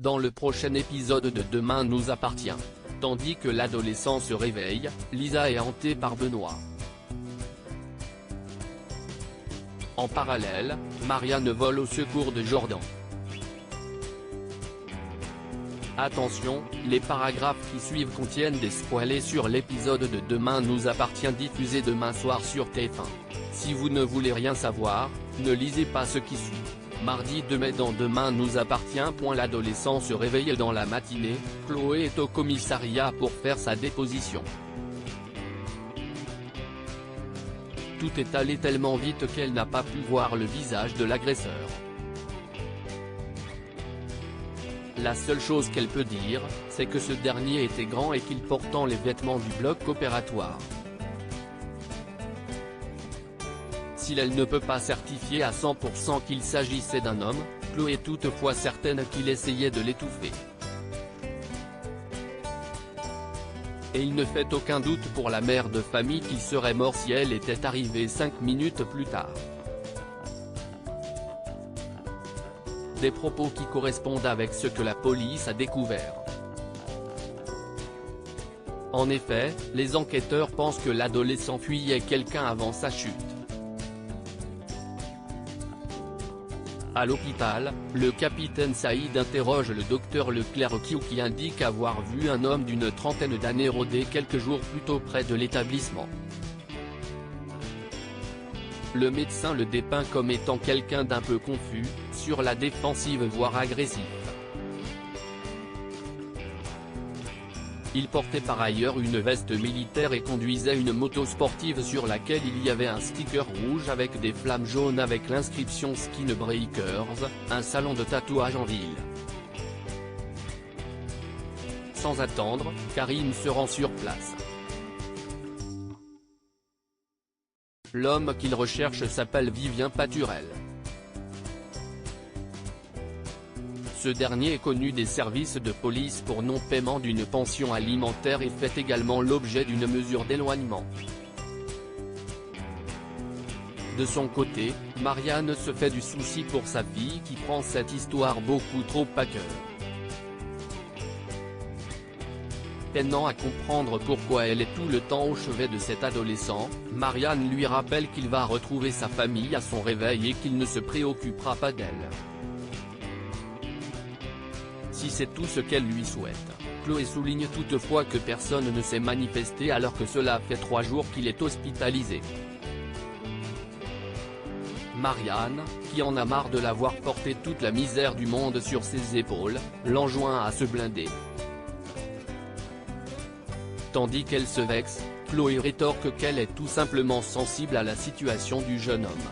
dans le prochain épisode de Demain nous appartient. Tandis que l'adolescent se réveille, Lisa est hantée par Benoît. En parallèle, Marianne vole au secours de Jordan. Attention, les paragraphes qui suivent contiennent des spoilers sur l'épisode de Demain nous appartient diffusé demain soir sur TF1. Si vous ne voulez rien savoir, ne lisez pas ce qui suit. Mardi 2 mai dans Demain nous appartient. L'adolescent se réveille dans la matinée, Chloé est au commissariat pour faire sa déposition. Tout est allé tellement vite qu'elle n'a pas pu voir le visage de l'agresseur. La seule chose qu'elle peut dire, c'est que ce dernier était grand et qu'il portait les vêtements du bloc opératoire. Si elle ne peut pas certifier à 100% qu'il s'agissait d'un homme, Chloé est toutefois certaine qu'il essayait de l'étouffer. Et il ne fait aucun doute pour la mère de famille qu'il serait mort si elle était arrivée 5 minutes plus tard. Des propos qui correspondent avec ce que la police a découvert. En effet, les enquêteurs pensent que l'adolescent fuyait quelqu'un avant sa chute. À l'hôpital, le capitaine Saïd interroge le docteur Leclerc qui indique avoir vu un homme d'une trentaine d'années rôder quelques jours plus tôt près de l'établissement. Le médecin le dépeint comme étant quelqu'un d'un peu confus, sur la défensive voire agressif. Il portait par ailleurs une veste militaire et conduisait une moto sportive sur laquelle il y avait un sticker rouge avec des flammes jaunes avec l'inscription Skin Breakers, un salon de tatouage en ville. Sans attendre, Karim se rend sur place. L'homme qu'il recherche s'appelle Vivien Paturel. Ce dernier est connu des services de police pour non-paiement d'une pension alimentaire et fait également l'objet d'une mesure d'éloignement. De son côté, Marianne se fait du souci pour sa fille qui prend cette histoire beaucoup trop à cœur. Peinant à comprendre pourquoi elle est tout le temps au chevet de cet adolescent, Marianne lui rappelle qu'il va retrouver sa famille à son réveil et qu'il ne se préoccupera pas d'elle. Si c'est tout ce qu'elle lui souhaite, Chloé souligne toutefois que personne ne s'est manifesté alors que cela fait 3 jours qu'il est hospitalisé. Marianne, qui en a marre de l'avoir porté toute la misère du monde sur ses épaules, l'enjoint à se blinder. Tandis qu'elle se vexe, Chloé rétorque qu'elle est tout simplement sensible à la situation du jeune homme.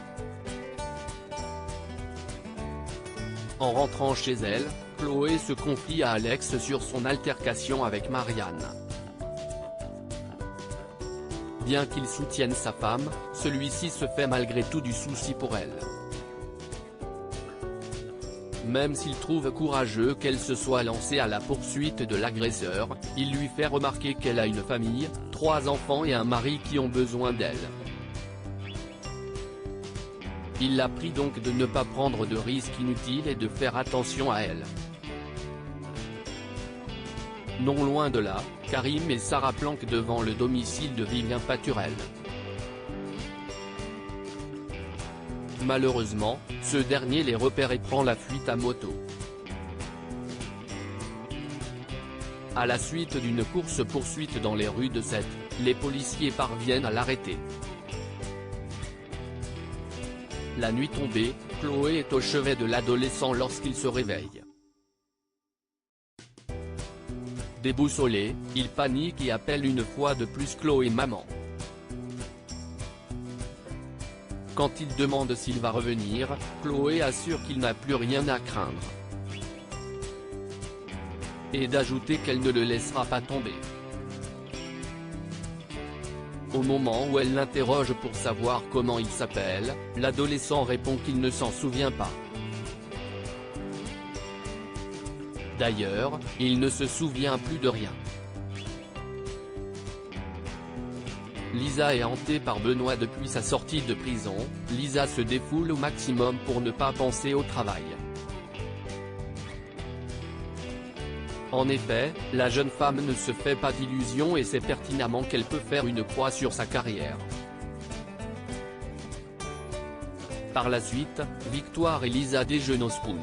En rentrant chez elle, Chloé se confie à Alex sur son altercation avec Marianne. Bien qu'il soutienne sa femme, celui-ci se fait malgré tout du souci pour elle. Même s'il trouve courageux qu'elle se soit lancée à la poursuite de l'agresseur, il lui fait remarquer qu'elle a une famille, 3 enfants et un mari qui ont besoin d'elle. Il la prie donc de ne pas prendre de risques inutiles et de faire attention à elle. Non loin de là, Karim et Sarah planquent devant le domicile de Vivien Paturel. Malheureusement, ce dernier les repère et prend la fuite à moto. À la suite d'une course-poursuite dans les rues de Sète, les policiers parviennent à l'arrêter. La nuit tombée, Chloé est au chevet de l'adolescent lorsqu'il se réveille. Déboussolé, il panique et appelle une fois de plus Chloé maman. Quand il demande s'il va revenir, Chloé assure qu'il n'a plus rien à craindre. Et d'ajouter qu'elle ne le laissera pas tomber. Au moment où elle l'interroge pour savoir comment il s'appelle, l'adolescent répond qu'il ne s'en souvient pas. D'ailleurs, il ne se souvient plus de rien. Lisa est hantée par Benoît depuis sa sortie de prison. Lisa se défoule au maximum pour ne pas penser au travail. En effet, la jeune femme ne se fait pas d'illusions et sait pertinemment qu'elle peut faire une croix sur sa carrière. Par la suite, Victoire et Lisa déjeunent au Spoon.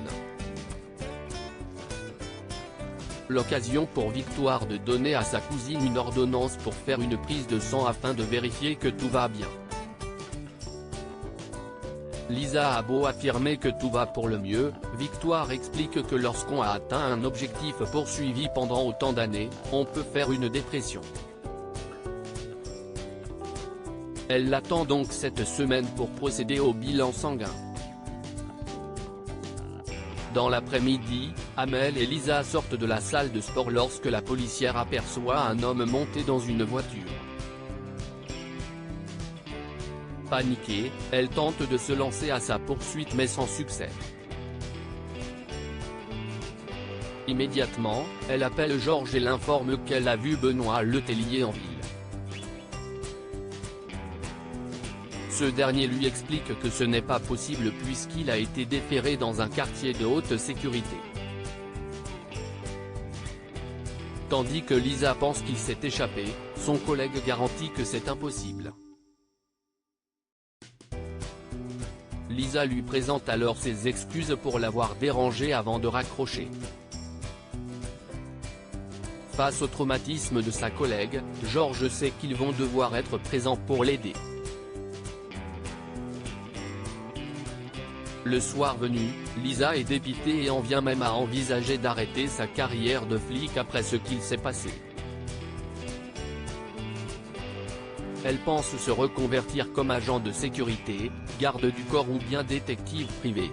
L'occasion pour Victoire de donner à sa cousine une ordonnance pour faire une prise de sang afin de vérifier que tout va bien. Lisa a beau affirmer que tout va pour le mieux, Victoire explique que lorsqu'on a atteint un objectif poursuivi pendant autant d'années, on peut faire une dépression. Elle l'attend donc cette semaine pour procéder au bilan sanguin. Dans l'après-midi, Amel et Lisa sortent de la salle de sport lorsque la policière aperçoit un homme monté dans une voiture. Paniquée, elle tente de se lancer à sa poursuite mais sans succès. Immédiatement, elle appelle Georges et l'informe qu'elle a vu Benoît Letellier en ville. Ce dernier lui explique que ce n'est pas possible puisqu'il a été déféré dans un quartier de haute sécurité. Tandis que Lisa pense qu'il s'est échappé, son collègue garantit que c'est impossible. Lisa lui présente alors ses excuses pour l'avoir dérangé avant de raccrocher. Face au traumatisme de sa collègue, Georges sait qu'ils vont devoir être présents pour l'aider. Le soir venu, Lisa est dépitée et en vient même à envisager d'arrêter sa carrière de flic après ce qu'il s'est passé. Elle pense se reconvertir comme agent de sécurité, garde du corps ou bien détective privé.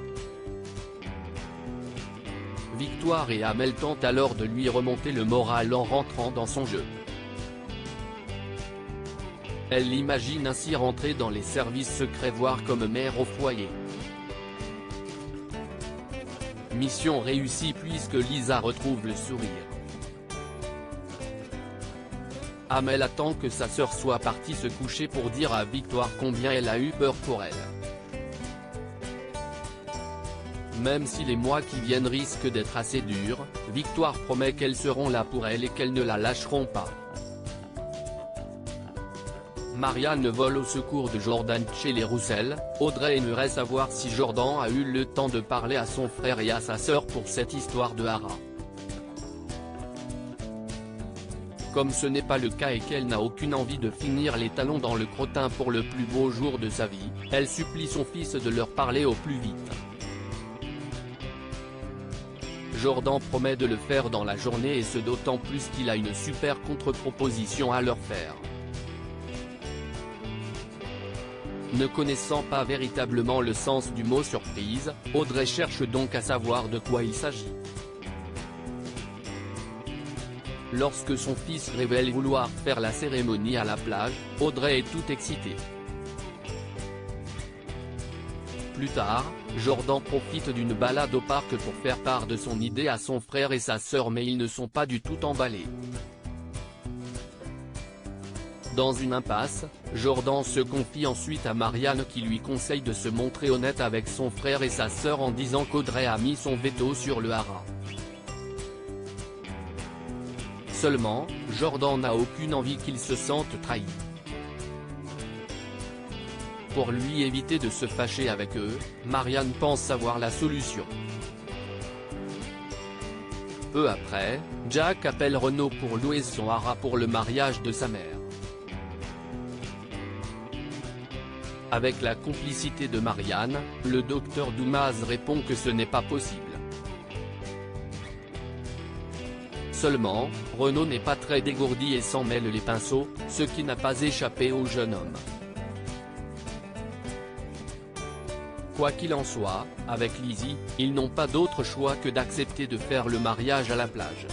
Victoire et Amel tentent alors de lui remonter le moral en rentrant dans son jeu. Elle l'imagine ainsi rentrer dans les services secrets voire comme mère au foyer. Mission réussie puisque Lisa retrouve le sourire. Amel attend que sa sœur soit partie se coucher pour dire à Victoire combien elle a eu peur pour elle. Même si les mois qui viennent risquent d'être assez durs, Victoire promet qu'elles seront là pour elle et qu'elles ne la lâcheront pas. Marianne vole au secours de Jordan chez les Roussel. Audrey aimerait savoir si Jordan a eu le temps de parler à son frère et à sa sœur pour cette histoire de Hara. Comme ce n'est pas le cas et qu'elle n'a aucune envie de finir les talons dans le crottin pour le plus beau jour de sa vie, elle supplie son fils de leur parler au plus vite. Jordan promet de le faire dans la journée et ce d'autant plus qu'il a une super contre-proposition à leur faire. Ne connaissant pas véritablement le sens du mot surprise, Audrey cherche donc à savoir de quoi il s'agit. Lorsque son fils révèle vouloir faire la cérémonie à la plage, Audrey est toute excitée. Plus tard, Jordan profite d'une balade au parc pour faire part de son idée à son frère et sa sœur mais ils ne sont pas du tout emballés. Dans une impasse, Jordan se confie ensuite à Marianne qui lui conseille de se montrer honnête avec son frère et sa sœur en disant qu'Audrey a mis son veto sur le Hara. Seulement, Jordan n'a aucune envie qu'il se sente trahi. Pour lui éviter de se fâcher avec eux, Marianne pense savoir la solution. Peu après, Jack appelle Renaud pour louer son Hara pour le mariage de sa mère. Avec la complicité de Marianne, le docteur Doumaz répond que ce n'est pas possible. Seulement, Renaud n'est pas très dégourdi et s'en mêle les pinceaux, ce qui n'a pas échappé au jeune homme. Quoi qu'il en soit, avec Lizzie, ils n'ont pas d'autre choix que d'accepter de faire le mariage à la plage.